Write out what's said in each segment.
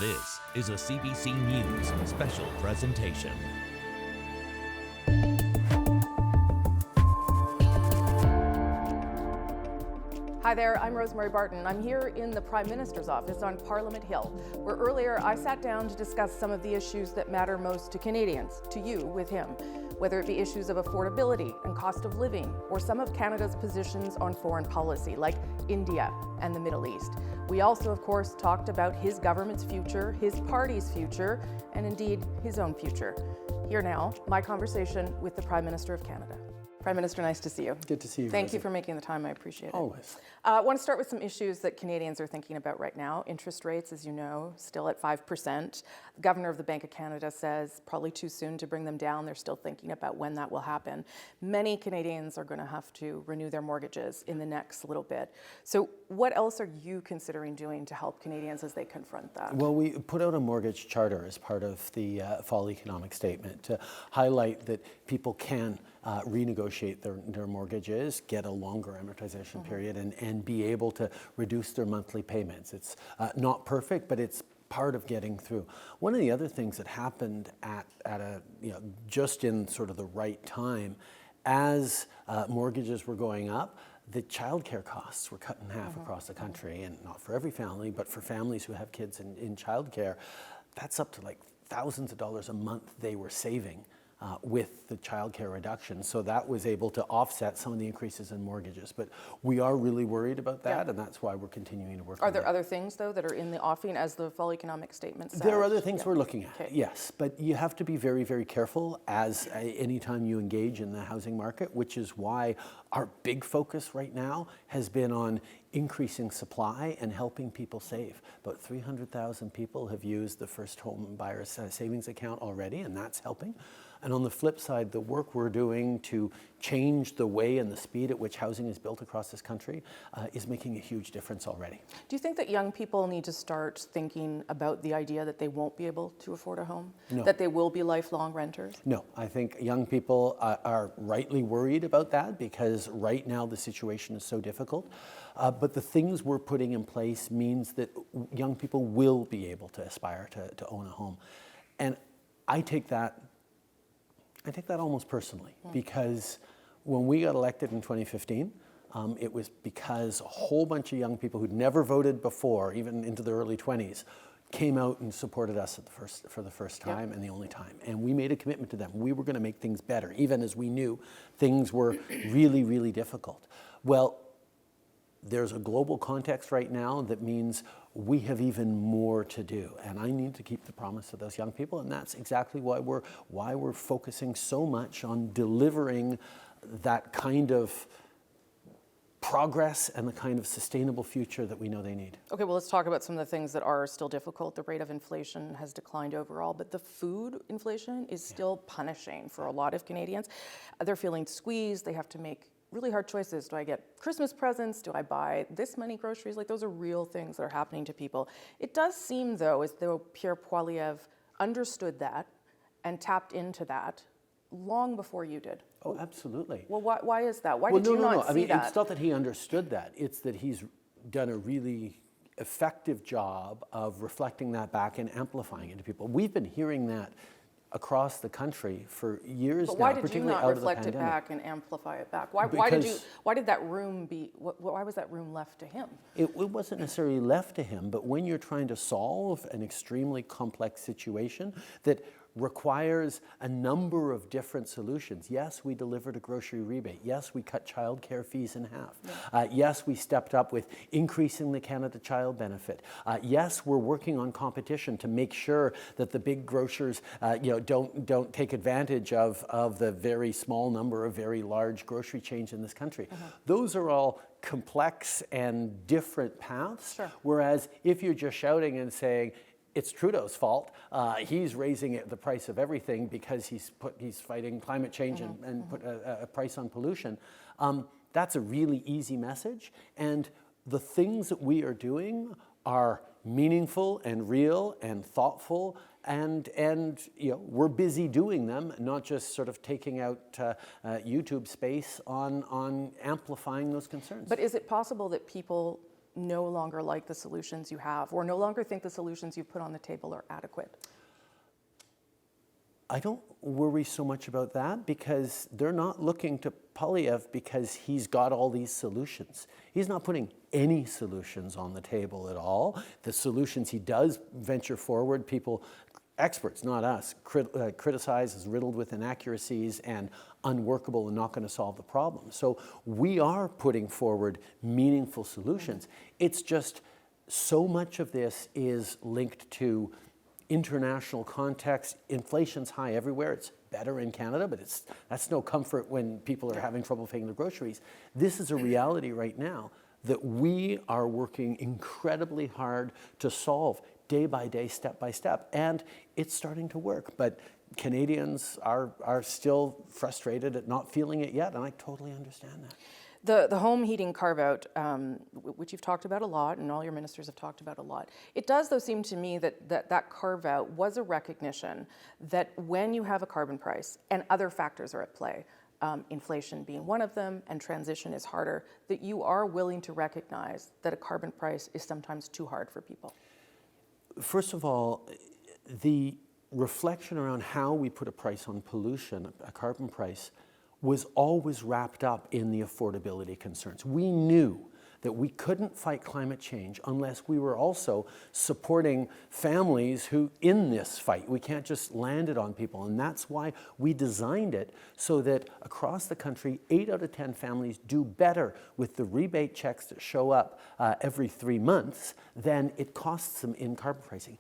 This is a CBC News Special presentation. Hi there, I'm Rosemary Barton. I'm here in the Prime Minister's office on Parliament Hill, where earlier I sat down to discuss some of the issues that matter most to Canadians, to you with him, whether it be issues of affordability and cost of living, or some of Canada's positions on foreign policy, like India and the Middle East. We also, of course, talked about his government's future, his party's future, and indeed his own future. Here now, my conversation with the Prime Minister of Canada. Prime Minister, nice to see you. Good to see you. Thank you for making the time. I appreciate it. Always. I want to start with some issues that Canadians are thinking about right now. Interest rates, as you know, still at 5%. The Governor of the Bank of Canada says probably too soon to bring them down. They're still thinking about when that will happen. Many Canadians are going to have to renew their mortgages in the next little bit. So what else are you considering doing to help Canadians as they confront that? Well, we put out a mortgage charter as part of the fall economic statement to highlight that people can renegotiate their mortgages, get a longer amortization period, and be able to reduce their monthly payments. It's not perfect, but it's part of getting through. One of the other things that happened at a just in sort of the right time, as mortgages were going up, the childcare costs were cut in half across the country, and not for every family, but for families who have kids in childcare, that's up to like thousands of dollars a month they were saving with the childcare reduction. So that was able to offset some of the increases in mortgages. But we are really worried about that, and that's why we're continuing to work on it. Are there other things, though, that are in the offing as the fall economic statement says? There are other things we're looking at, yes. But you have to be very, very careful as anytime you engage in the housing market, which is why our big focus right now has been on increasing supply and helping people save. About 300,000 people have used the First Home Buyers Savings Account already, and that's helping. And on the flip side, the work we're doing to change the way and the speed at which housing is built across this country is making a huge difference already. Do you think that young people need to start thinking about the idea that they won't be able to afford a home? No. That they will be lifelong renters? No, I think young people are rightly worried about that because right now the situation is so difficult. But the things we're putting in place means that young people will be able to aspire to own a home. And I take that almost personally, because when we got elected in 2015, it was because a whole bunch of young people who'd never voted before, even into their early 20s, came out and supported us for the first time and the only time. And we made a commitment to them. We were going to make things better, even as we knew things were really, really difficult. Well, there's a global context right now that means we have even more to do, and I need to keep the promise to those young people, and that's exactly why we're focusing so much on delivering that kind of progress and the kind of sustainable future that we know they need. Okay, well, let's talk about some of the things that are still difficult. The rate of inflation has declined overall, but the food inflation is still punishing for a lot of Canadians. They're feeling squeezed. They have to make really hard choices. Do I get Christmas presents? Do I buy this many groceries? Like, those are real things that are happening to people. It does seem, though, as though Pierre Poilievre understood that and tapped into that long before you did. Oh, absolutely. Well, why is that? Why did you not see I mean, that? it's not that he understood that. It's that he's done a really effective job of reflecting that back and amplifying it to people. We've been hearing that across the country for years now, particularly out of the pandemic. But why did you not reflect it back and amplify it back? Why did that room why was that room left to him? It wasn't necessarily left to him, but when you're trying to solve an extremely complex situation that requires a number of different solutions. Yes, we delivered a grocery rebate. Yes, we cut childcare fees in half. Yes, we stepped up with increasing the Canada Child Benefit. Yes, we're working on competition to make sure that the big grocers, don't take advantage of the very small number of very large grocery chains in this country. Those are all complex and different paths. Sure. Whereas if you're just shouting and saying, it's Trudeau's fault. He's raising the price of everything because he's fighting climate change and put a price on pollution. That's a really easy message. And the things that we are doing are meaningful and real and thoughtful, and we're busy doing them, not just sort of taking out YouTube space on amplifying those concerns. But is it possible that people no longer like the solutions you have, or no longer think the solutions you've put on the table are adequate? I don't worry so much about that, because they're not looking to Poilievre because he's got all these solutions. He's not putting any solutions on the table at all. The solutions he does venture forward, experts, not us, criticize as riddled with inaccuracies and unworkable and not going to solve the problem. So we are putting forward meaningful solutions. It's just so much of this is linked to international context. Inflation's high everywhere. It's better in Canada, but that's no comfort when people are having trouble paying their groceries. This is a reality right now that we are working incredibly hard to solve day by day, step by step, and it's starting to work. But Canadians are still frustrated at not feeling it yet, and I totally understand that. The home heating carve-out, which you've talked about a lot, and all your ministers have talked about a lot, it does, though, seem to me that carve-out was a recognition that when you have a carbon price and other factors are at play, inflation being one of them and transition is harder, that you are willing to recognize that a carbon price is sometimes too hard for people. First of all, the reflection around how we put a price on pollution, a carbon price, was always wrapped up in the affordability concerns. We knew that we couldn't fight climate change unless we were also supporting families who in this fight. We can't just land it on people, and that's why we designed it so that across the country, 8 out of 10 families do better with the rebate checks that show up every 3 months than it costs them in carbon pricing,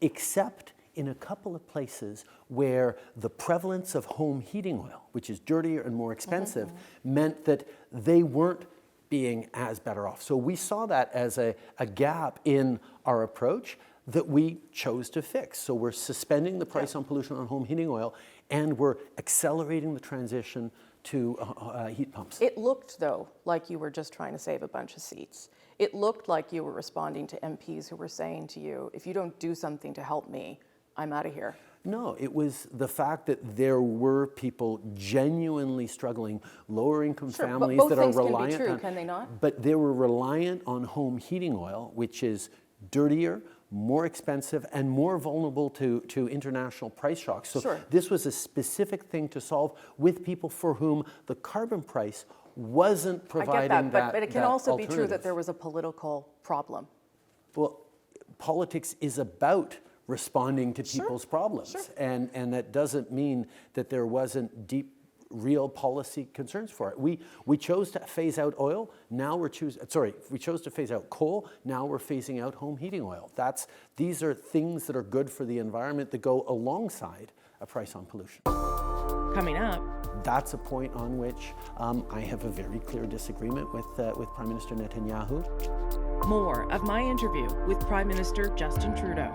except in a couple of places where the prevalence of home heating oil, which is dirtier and more expensive, meant that they weren't being as better off. So we saw that as a gap in our approach that we chose to fix. So we're suspending the price on pollution on home heating oil, and we're accelerating the transition to heat pumps. It looked, though, like you were just trying to save a bunch of seats. It looked like you were responding to MPs who were saying to you, if you don't do something to help me, I'm out of here. No, it was the fact that there were people genuinely struggling, lower income families that are reliant on... Both things can be true, can they not? But they were reliant on home heating oil, which is dirtier, more expensive, and more vulnerable to international price shocks. So this was a specific thing to solve with people for whom the carbon price wasn't providing I get that, but it can also be true that there was a political problem. Well, politics is about responding to people's problems. And that doesn't mean that there wasn't deep, real policy concerns for it. We chose to phase out oil, now we chose to phase out coal, now we're phasing out home heating oil. These are things that are good for the environment that go alongside a price on pollution. Coming up, that's a point on which I have a very clear disagreement with Prime Minister Netanyahu. More of my interview with Prime Minister Justin Trudeau.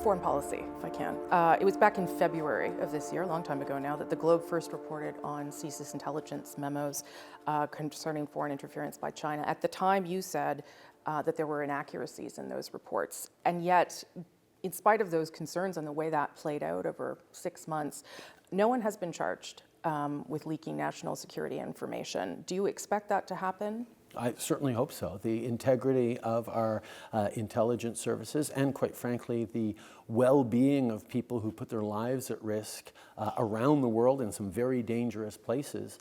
Foreign policy, if I can. It was back in February of this year, a long time ago now, that the Globe first reported on CSIS intelligence memos concerning foreign interference by China. At the time, you said that there were inaccuracies in those reports. And yet, in spite of those concerns and the way that played out over 6 months, no one has been charged with leaking national security information. Do you expect that to happen? I certainly hope so. The integrity of our intelligence services and, quite frankly, the well-being of people who put their lives at risk around the world in some very dangerous places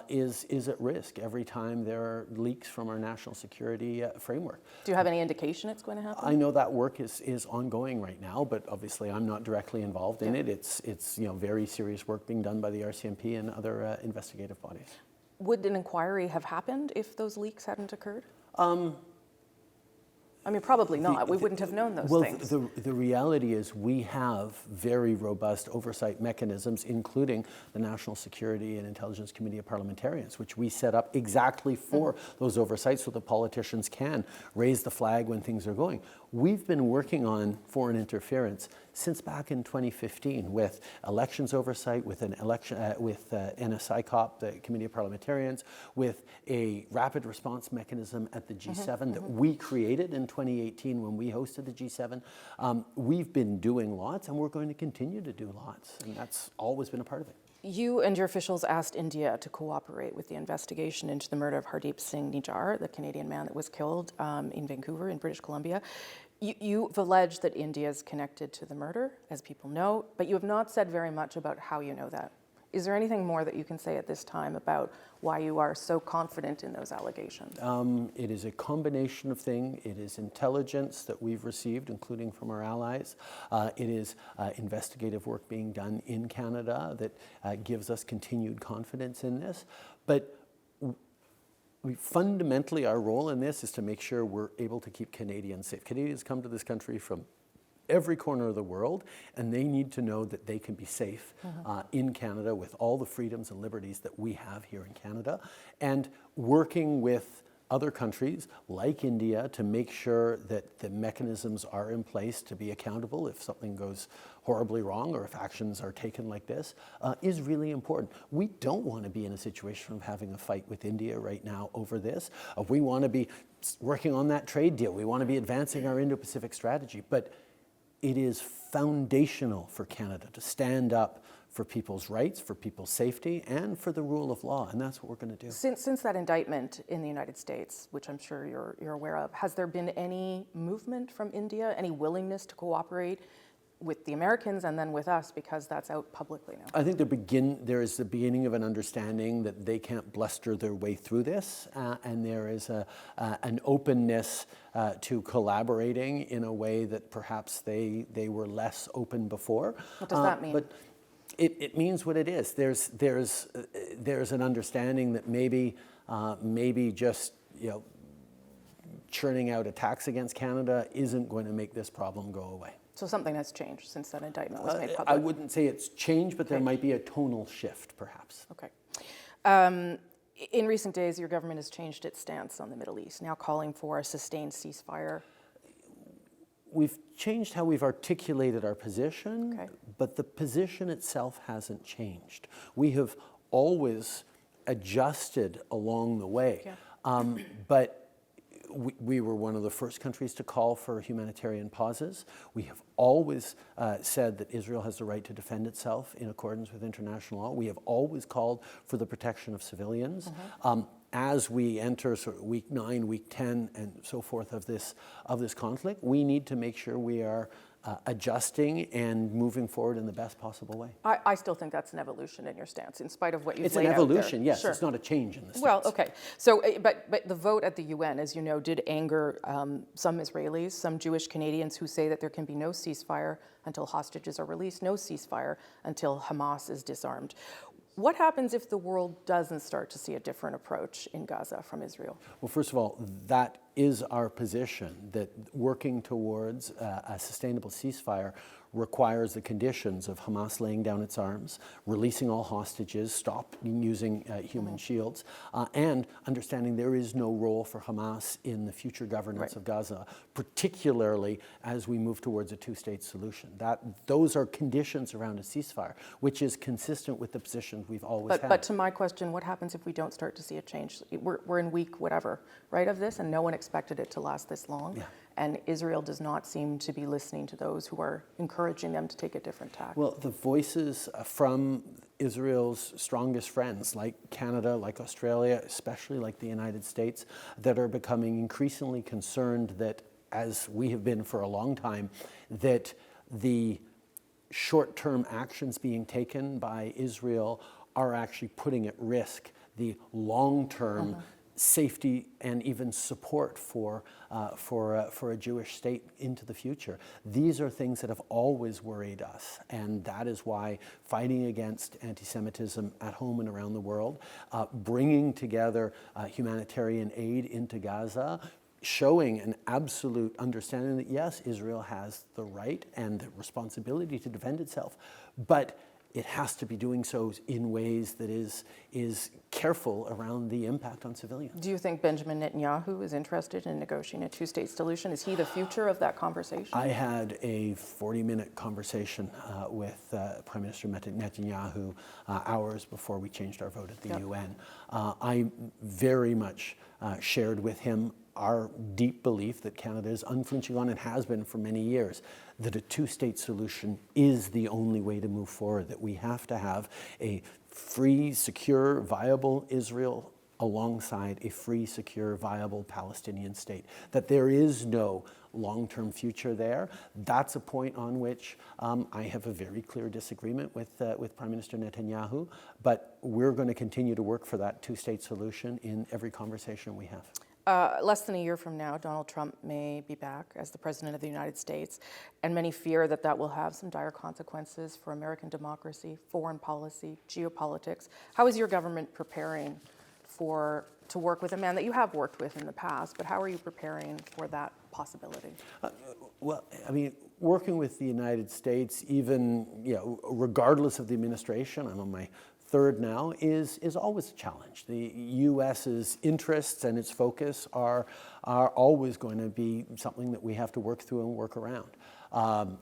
is at risk every time there are leaks from our national security framework. Do you have any indication it's going to happen? I know that work is ongoing right now, but obviously I'm not directly involved in it. It's very serious work being done by the RCMP and other investigative bodies. Would an inquiry have happened if those leaks hadn't occurred? I mean, probably not. We wouldn't have known those things. Well, the reality is we have very robust oversight mechanisms, including the National Security and Intelligence Committee of Parliamentarians, which we set up exactly for those oversights so the politicians can raise the flag when things are going. we've been working on foreign interference since back in 2015 with elections oversight, with an election, with NSICOP, the Committee of Parliamentarians, with a rapid response mechanism at the G7 that we created in 2018 when we hosted the G7. We've been doing lots, and we're going to continue to do lots, and that's always been a part of it. You and your officials asked India to cooperate with the investigation into the murder of Hardeep Singh Nijjar, the Canadian man that was killed in Vancouver in British Columbia. You've alleged that India is connected to the murder, as people know, but you have not said very much about how you know that. Is there anything more that you can say at this time about why you are so confident in those allegations? It is a combination of things. It is intelligence that we've received, including from our allies. It is investigative work being done in Canada that gives us continued confidence in this. But fundamentally, our role in this is to make sure we're able to keep Canadians safe. Canadians come to this country from every corner of the world, and they need to know that they can be safe in Canada with all the freedoms and liberties that we have here in Canada, and working with other countries like India to make sure that the mechanisms are in place to be accountable if something goes horribly wrong or if actions are taken like this is really important. We don't want to be in a situation of having a fight with India right now over this. We want to be working on that trade deal. We want to be advancing our Indo-Pacific strategy, but it is foundational for Canada to stand up for people's rights, for people's safety, and for the rule of law, and that's what we're going to do. Since that indictment in the United States, which I'm sure you're aware of, has there been any movement from India, any willingness to cooperate with the Americans and then with us, because that's out publicly now? I think there is the beginning of an understanding that they can't bluster their way through this, and there is an openness to collaborating in a way that perhaps they were less open before. What does that mean? But it means what it is. There's an understanding that maybe just churning out attacks against Canada isn't going to make this problem go away. So something has changed since that indictment was made public? I wouldn't say it's changed, but there might be a tonal shift, perhaps. Okay. In recent days, your government has changed its stance on the Middle East, now calling for a sustained ceasefire. We've changed how we've articulated our position, but the position itself hasn't changed. We have always adjusted along the way, but we were one of the first countries to call for humanitarian pauses. We have always said that Israel has the right to defend itself in accordance with international law. We have always called for the protection of civilians. As we enter sort of week 9, week 10, and so forth of this conflict, we need to make sure we are adjusting and moving forward in the best possible way. I still think that's an evolution in your stance, in spite of what you've It's laid an out there. evolution, yes. Sure. It's not a change in the stance. Well, okay. So, but the vote at the UN, as you know, did anger some Israelis, some Jewish Canadians who say that there can be no ceasefire until hostages are released, no ceasefire until Hamas is disarmed. What happens if the world doesn't start to see a different approach in Gaza from Israel? Well, first of all, that is our position, that working towards a sustainable ceasefire requires the conditions of Hamas laying down its arms, releasing all hostages, stop using human shields, and understanding there is no role for Hamas in the future governance of Gaza, particularly as we move towards a two-state solution. Those are conditions around a ceasefire, which is consistent with the position we've always had. But to my question, what happens if we don't start to see a change? We're in week whatever, right, of this, and no one expected it to last this long. Yeah. And Israel does not seem to be listening to those who are encouraging them to take a different tack. Well, the voices from Israel's strongest friends, like Canada, like Australia, especially like the United States, that are becoming increasingly concerned that, as we have been for a long time, that the short-term actions being taken by Israel are actually putting at risk the long-term safety and even support for a Jewish state into the future. These are things that have always worried us, and that is why fighting against anti-Semitism at home and around the world, bringing together humanitarian aid into Gaza, showing an absolute understanding that yes, Israel has the right and the responsibility to defend itself, but it has to be doing so in ways that is careful around the impact on civilians. Do you think Benjamin Netanyahu is interested in negotiating a two-state solution? Is he the future of that conversation? I had a 40-minute conversation with Prime Minister Netanyahu hours before we changed our vote at the UN. I very much shared with him our deep belief that Canada is unflinching on and has been for many years, that a two-state solution is the only way to move forward, that we have to have a free, secure, viable Israel alongside a free, secure, viable Palestinian state, that there is no long-term future there. That's a point on which I have a very clear disagreement with Prime Minister Netanyahu, but we're going to continue to work for that two-state solution in every conversation we have. Less than a year from now, Donald Trump may be back as the President of the United States, and many fear that that will have some dire consequences for American democracy, foreign policy, geopolitics. How is your government preparing to work with a man that you have worked with in the past, but how are you preparing for that possibility? Well, I mean, working with the United States, even regardless of the administration, I'm on my third now, is always a challenge. The U.S.'s interests and its focus are always going to be something that we have to work through and work around.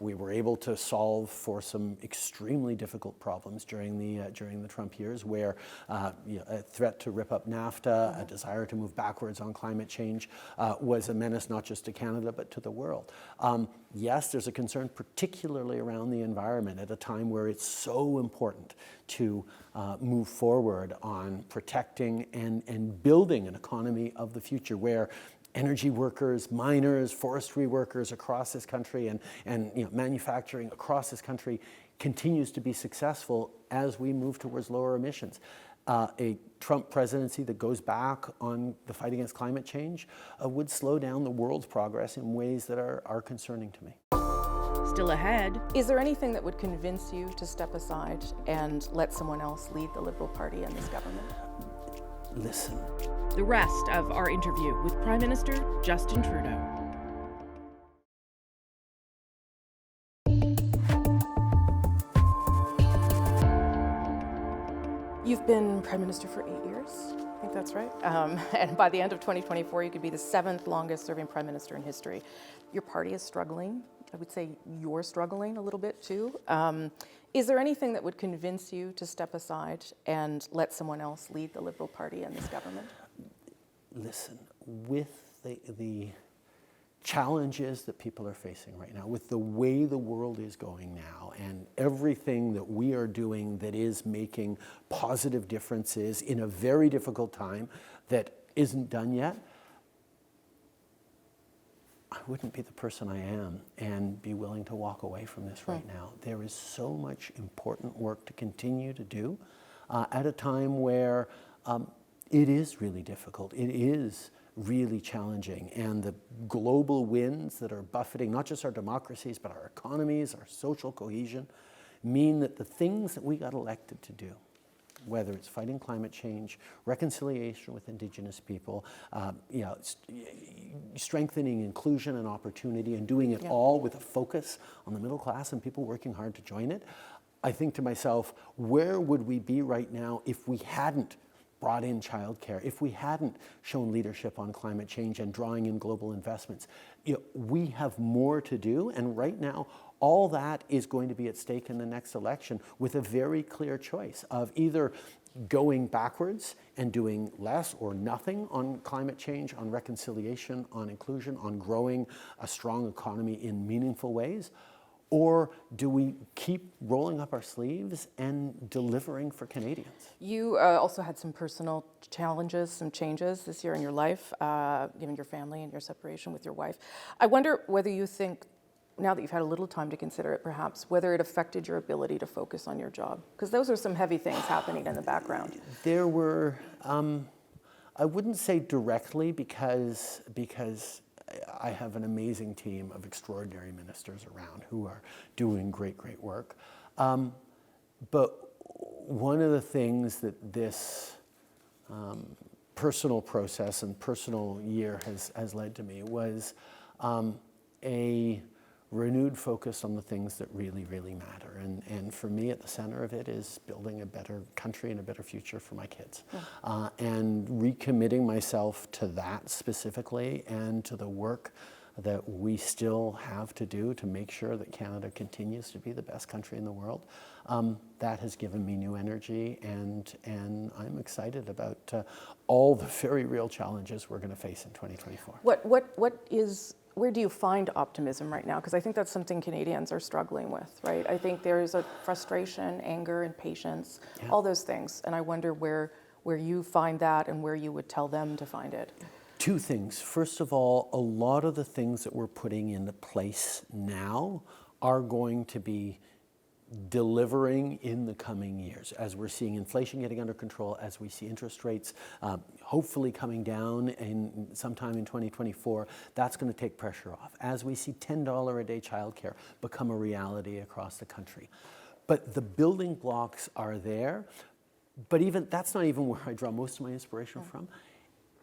We were able to solve for some extremely difficult problems during the Trump years, where a threat to rip up NAFTA, a desire to move backwards on climate change, was a menace not just to Canada but to the world. Yes, there's a concern particularly around the environment at a time where it's so important to move forward on protecting and building an economy of the future where energy workers, miners, forestry workers across this country and manufacturing across this country continues to be successful as we move towards lower emissions. A Trump presidency that goes back on the fight against climate change would slow down the world's progress in ways that are concerning to me. Still ahead, is there anything that would convince you to step aside and let someone else lead the Liberal Party and this government? Listen. The rest of our interview with Prime Minister Justin Trudeau. You've been Prime Minister for 8 years. I think that's right. And by the end of 2024, you could be the 7th longest serving Prime Minister in history. Your party is struggling. I would say you're struggling a little bit too. Is there anything that would convince you to step aside and let someone else lead the Liberal Party and this government? Listen, with the challenges that people are facing right now, with the way the world is going now, and everything that we are doing that is making positive differences in a very difficult time that isn't done yet, I wouldn't be the person I am and be willing to walk away from this right now. There is so much important work to continue to do at a time where it is really difficult. It is really challenging. And the global winds that are buffeting not just our democracies, but our economies, our social cohesion, mean that the things that we got elected to do, whether it's fighting climate change, reconciliation with Indigenous people, strengthening inclusion and opportunity, and doing it all with a focus on the middle class and people working hard to join it. I think to myself, where would we be right now if we hadn't brought in childcare, if we hadn't shown leadership on climate change and drawing in global investments? We have more to do, and right now, all that is going to be at stake in the next election with a very clear choice of either going backwards and doing less or nothing on climate change, on reconciliation, on inclusion, on growing a strong economy in meaningful ways, or do we keep rolling up our sleeves and delivering for Canadians? You also had some personal challenges, some changes this year in your life, given your family and your separation with your wife. I wonder whether you think, now that you've had a little time to consider it perhaps, whether it affected your ability to focus on your job? Because those are some heavy things happening in the background. There were, I wouldn't say directly because I have an amazing team of extraordinary ministers around who are doing great work. But one of the things that this personal process and personal year has led to me was a renewed focus on the things that really, really matter. And for me, at the center of it is building a better country and a better future for my kids. And recommitting myself to that specifically and to the work that we still have to do to make sure that Canada continues to be the best country in the world. That has given me new energy, and I'm excited about all the very real challenges we're going to face in 2024. Where do you find optimism right now? Because I think that's something Canadians are struggling with, right? I think there is a frustration, anger, impatience, all those things, and I wonder where you find that and where you would tell them to find it. Two things. First of all, a lot of the things that we're putting into place now are going to be delivering in the coming years, as we're seeing inflation getting under control, as we see interest rates hopefully coming down sometime in 2024. That's going to take pressure off. As we see $10 a day childcare become a reality across the country. But the building blocks are there, but that's not even where I draw most of my inspiration from.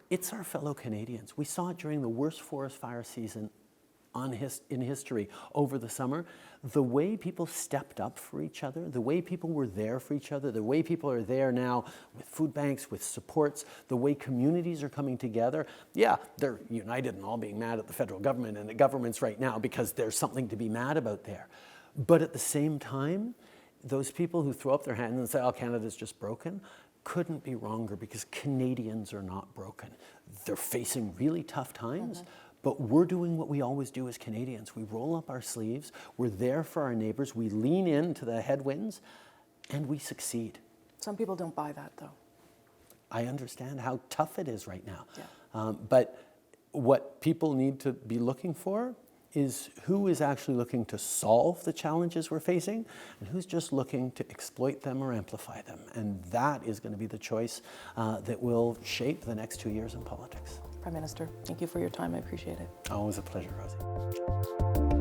It's our fellow Canadians. We saw it during the worst forest fire season in history over the summer. The way people stepped up for each other, the way people were there for each other, the way people are there now with food banks, with supports, the way communities are coming together. Yeah, they're united and all being mad at the federal government and the governments right now because there's something to be mad about there. But at the same time, those people who throw up their hands and say, oh, Canada's just broken, couldn't be wronger, because Canadians are not broken. They're facing really tough times, but we're doing what we always do as Canadians. We roll up our sleeves, we're there for our neighbors, we lean into the headwinds, and we succeed. Some people don't buy that, though. I understand how tough it is right now. But what people need to be looking for is who is actually looking to solve the challenges we're facing and who's just looking to exploit them or amplify them. And that is going to be the choice that will shape the next 2 years in politics. Prime Minister, thank you for your time. I appreciate it. Always a pleasure, Rosie.